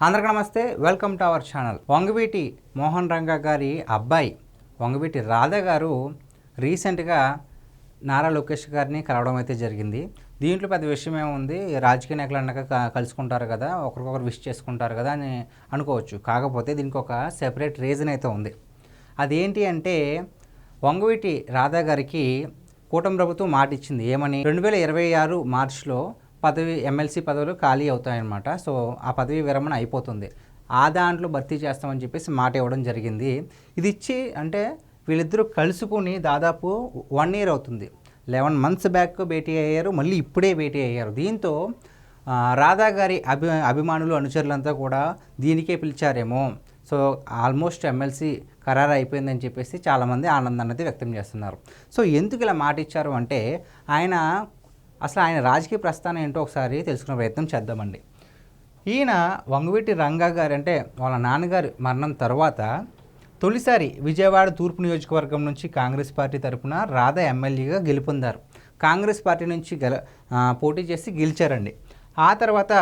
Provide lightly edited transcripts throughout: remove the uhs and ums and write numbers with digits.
అందరికీ నమస్తే, welcome to our channel. Vangaveeti Mohan Ranga గారి అబ్బాయి వంగవీటి రాధా గారు రీసెంట్గా నారా లోకేష్ గారిని కలవడం అయితే జరిగింది. దీంట్లో పెద్ద విషయం ఏముంది, రాజకీయ నాయకులు అన్నాక కలుసుకుంటారు కదా, ఒకరికొకరు విష్ చేసుకుంటారు కదా అని అనుకోవచ్చు. కాకపోతే దీనికి ఒక సెపరేట్ రీజన్ అయితే ఉంది. అదేంటి అంటే, వంగవీటి రాధా గారికి కూటమి ప్రభుత్వం మాట ఇచ్చింది. ఏమని, 2026 మార్చిలో ఎమ్మెల్సీ పదవులు ఖాళీ అవుతాయన్నమాట. సో ఆ పదవి విరమణ అయిపోతుంది, ఆ దాంట్లో భర్తీ చేస్తామని చెప్పేసి మాట ఇవ్వడం జరిగింది. ఇది ఇచ్చి అంటే వీళ్ళిద్దరూ కలుసుకుని దాదాపు 1 year అవుతుంది. 11 months బ్యాక్ భేటీ అయ్యారు, మళ్ళీ ఇప్పుడే భేటీ అయ్యారు. దీంతో రాధా గారి అభిమానులు అనుచరులంతా కూడా దీనికే పిలిచారేమో, సో ఆల్మోస్ట్ ఎమ్మెల్సీ ఖరారు అయిపోయిందని చెప్పేసి చాలామంది ఆనందాన్ని అయితే వ్యక్తం చేస్తున్నారు. సో ఎందుకు ఇలా మాట ఇచ్చారు అంటే, అసలు ఆయన రాజకీయ ప్రస్థానం ఏంటో ఒకసారి తెలుసుకునే ప్రయత్నం చేద్దామండి. ఈయన వంగవీటి రంగా గారు అంటే వాళ్ళ నాన్నగారి మరణం తర్వాత తొలిసారి విజయవాడ తూర్పు నియోజకవర్గం నుంచి కాంగ్రెస్ పార్టీ తరఫున రాధా ఎమ్మెల్యేగా గెలుపొందారు. కాంగ్రెస్ పార్టీ నుంచి పోటీ చేసి గెలిచారండి. ఆ తర్వాత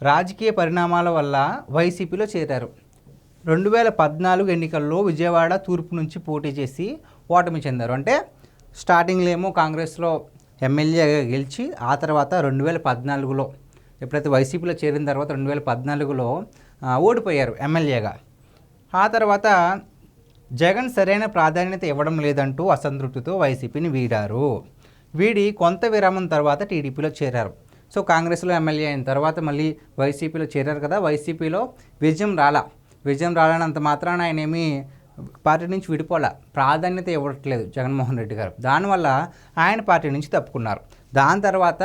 రాజకీయ పరిణామాల వల్ల వైసీపీలో చేరారు. 2014 ఎన్నికల్లో విజయవాడ తూర్పు నుంచి పోటీ చేసి ఓటమి చెందారు. అంటే స్టార్టింగ్లో ఏమో కాంగ్రెస్లో ఎమ్మెల్యేగా గెలిచి, ఆ తర్వాత 2014లో ఎప్పుడైతే వైసీపీలో చేరిన తర్వాత 2014లో ఓడిపోయారు ఎమ్మెల్యేగా. ఆ తర్వాత జగన్ సరైన ప్రాధాన్యత ఇవ్వడం లేదంటూ అసంతృప్తితో వైసీపీని వీడి కొంత విరామం తర్వాత టీడీపీలో చేరారు. సో కాంగ్రెస్లో ఎమ్మెల్యే అయిన తర్వాత మళ్ళీ వైసీపీలో చేరారు కదా, వైసీపీలో విజయం రాలనంత మాత్రాన ఆయన ఏమీ పార్టీ నుంచి విడిపోలే, ప్రాధాన్యత ఇవ్వట్లేదు జగన్మోహన్ రెడ్డి గారు. దానివల్ల ఆయన పార్టీ నుంచి తప్పుకున్నారు. దాని తర్వాత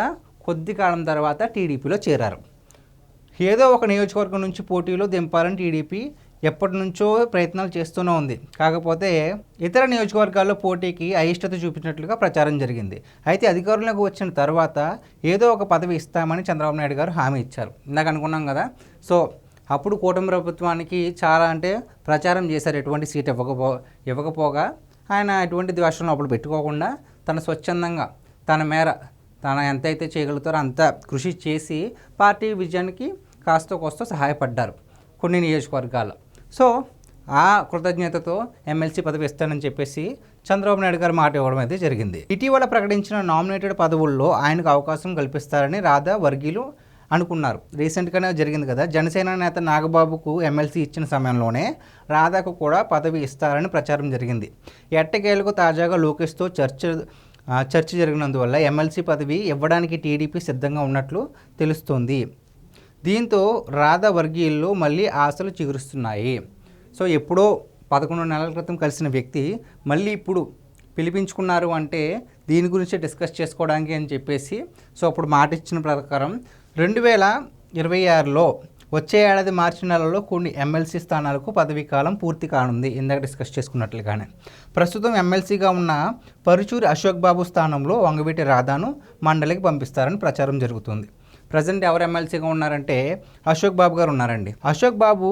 కొద్ది కాలం తర్వాత టీడీపీలో చేరారు. ఏదో ఒక నియోజకవర్గం నుంచి పోటీలో దింపాలని టీడీపీ ఎప్పటి నుంచో ప్రయత్నాలు చేస్తూనే ఉంది. కాకపోతే ఇతర నియోజకవర్గాల్లో పోటీకి అయిష్టత చూపించినట్లుగా ప్రచారం జరిగింది. అయితే అధికారంలోకి వచ్చిన తర్వాత ఏదో ఒక పదవి ఇస్తామని చంద్రబాబు నాయుడు గారు హామీ ఇచ్చారు. ఇందాక అనుకున్నాం కదా. సో అప్పుడు కూటమి ప్రభుత్వానికి చాలా అంటే ప్రచారం చేశారు, ఎటువంటి సీట్ ఇవ్వకపోగా ఆయన ఎటువంటి ద్వేషం లోపల పెట్టుకోకుండా తన స్వచ్ఛందంగా తన మేర తన ఎంతైతే చేయగలుగుతారో అంత కృషి చేసి పార్టీ విజయానికి కాస్త కోస్తో సహాయపడ్డారు కొన్ని నియోజకవర్గాల్లో. సో ఆ కృతజ్ఞతతో ఎమ్మెల్సీ పదవి ఇస్తానని చెప్పేసి చంద్రబాబు నాయుడు గారు మాట ఇవ్వడం అయితే జరిగింది. ఇటీవల ప్రకటించిన నామినేటెడ్ పదవుల్లో ఆయనకు అవకాశం కల్పిస్తారని రాధా వర్గీయులు అనుకున్నారు. రీసెంట్గానే జరిగింది కదా, జనసేన నేత నాగబాబుకు ఎమ్మెల్సీ ఇచ్చిన సమయంలోనే రాధాకు కూడా పదవి ఇస్తారని ప్రచారం జరిగింది. ఎట్టకేలకు తాజాగా లోకేష్తో చర్చ జరిగినందువల్ల ఎమ్మెల్సీ పదవి ఇవ్వడానికి టీడీపీ సిద్ధంగా ఉన్నట్లు తెలుస్తోంది. దీంతో రాధా వర్గీయుల్లో మళ్ళీ ఆశలు చిగురుస్తున్నాయి. సో ఎప్పుడో 11 నెలల క్రితం కలిసిన వ్యక్తి మళ్ళీ ఇప్పుడు పిలిపించుకున్నారు అంటే దీని గురించి డిస్కస్ చేసుకోవడానికి అని చెప్పేసి, సో అప్పుడు మాట ఇచ్చిన ప్రకారం 2026లో వచ్చే ఏడాది మార్చి నెలలో కొన్ని ఎమ్మెల్సీ స్థానాలకు పదవీ కాలం పూర్తి కానుంది. ఇందాక డిస్కస్ చేసుకున్నట్లుగానే ప్రస్తుతం ఎమ్మెల్సీగా ఉన్న పరుచూరి అశోక్ బాబు స్థానంలో వంగవీటి రాధాను మండలికి పంపిస్తారని ప్రచారం జరుగుతుంది. ప్రజెంట్ ఎవరు ఎమ్మెల్సీగా ఉన్నారంటే అశోక్ బాబు గారు ఉన్నారండి. అశోక్ బాబు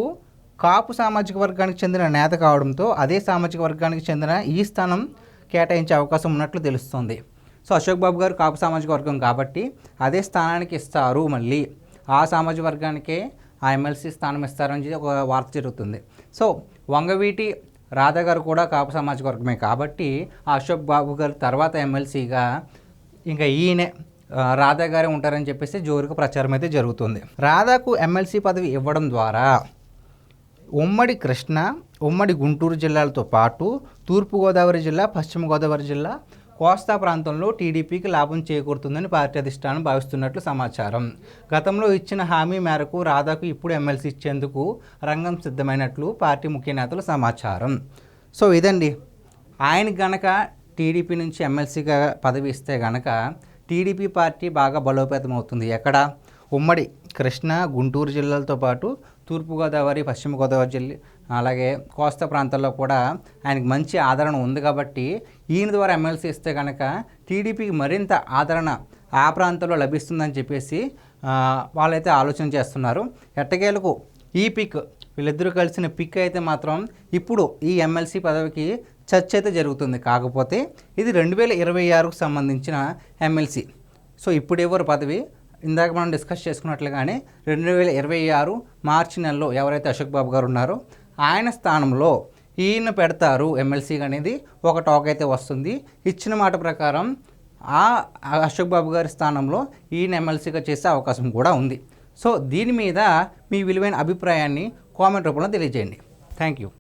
కాపు సామాజిక వర్గానికి చెందిన నేత కావడంతో అదే సామాజిక వర్గానికి చెందిన ఈ స్థానం కేటాయించే అవకాశం ఉన్నట్లు తెలుస్తోంది. సో అశోక్ బాబు గారు కాపు సామాజిక వర్గం కాబట్టి అదే స్థానానికి ఇస్తారు, మళ్ళీ ఆ సామాజిక వర్గానికే ఆ ఎమ్మెల్సీ స్థానం ఇస్తారని చెప్పి ఒక వార్త జరుగుతుంది. సో వంగవీటి రాధా గారు కూడా కాపు సామాజిక వర్గమే కాబట్టి ఆ అశోక్ బాబు గారు తర్వాత ఎమ్మెల్సీగా ఇంకా ఈయనే రాధా గారే ఉంటారని చెప్పేసి జోరుగా ప్రచారం అయితే జరుగుతుంది. రాధాకు ఎమ్మెల్సీ పదవి ఇవ్వడం ద్వారా ఉమ్మడి కృష్ణా, ఉమ్మడి గుంటూరు జిల్లాలతో పాటు తూర్పుగోదావరి జిల్లా, పశ్చిమ గోదావరి జిల్లా, కోస్తా ప్రాంతంలో టీడీపీకి లాభం చేకూరుతుందని పార్టీ అధిష్టానం భావిస్తున్నట్లు సమాచారం. గతంలో ఇచ్చిన హామీ మేరకు రాధాకు ఇప్పుడు ఎమ్మెల్సీ ఇచ్చేందుకు రంగం సిద్ధమైనట్లు పార్టీ ముఖ్య నేతలు సమాచారం. సో ఇదండి, ఆయనకి గనక టీడీపీ నుంచి ఎమ్మెల్సీగా పదవి ఇస్తే గనక టీడీపీ పార్టీ బాగా బలోపేతం అవుతుంది. ఎక్కడ, ఉమ్మడి కృష్ణా, గుంటూరు జిల్లాలతో పాటు తూర్పుగోదావరి, పశ్చిమ గోదావరి జిల్లా, అలాగే కోస్తా ప్రాంతాల్లో కూడా ఆయనకు మంచి ఆదరణ ఉంది. కాబట్టి ఈయన ద్వారా ఎమ్మెల్సీ ఇస్తే కనుక టీడీపీకి మరింత ఆదరణ ఆ ప్రాంతంలో లభిస్తుందని చెప్పేసి వాళ్ళైతే ఆలోచన చేస్తున్నారు. ఎట్టకేలకు ఈ పిక్, వీళ్ళిద్దరూ కలిసిన పిక్ అయితే మాత్రం ఇప్పుడు ఈ ఎమ్మెల్సీ పదవికి చర్చ అయితే జరుగుతుంది. కాకపోతే ఇది 2026కు సంబంధించిన ఎమ్మెల్సీ. సో ఇప్పుడు ఎవరు పదవి ఇందాక మనం డిస్కస్ చేసుకున్నట్లుగానే 2026 మార్చి నెలలో ఎవరైతే అశోక్ బాబు గారు ఉన్నారో ఆయన స్థానంలో ఈయన పెడతారు ఎమ్మెల్సీ అనేది ఒక టాక్ అయితే వస్తుంది. ఇచ్చిన మాట ప్రకారం ఆ అశోక్ బాబు గారి స్థానంలో ఈయన ఎమ్మెల్సీగా చేసే అవకాశం కూడా ఉంది. సో దీని మీద మీ విలువైన అభిప్రాయాన్ని కామెంట్ రూపంలో తెలియజేయండి. Thank you.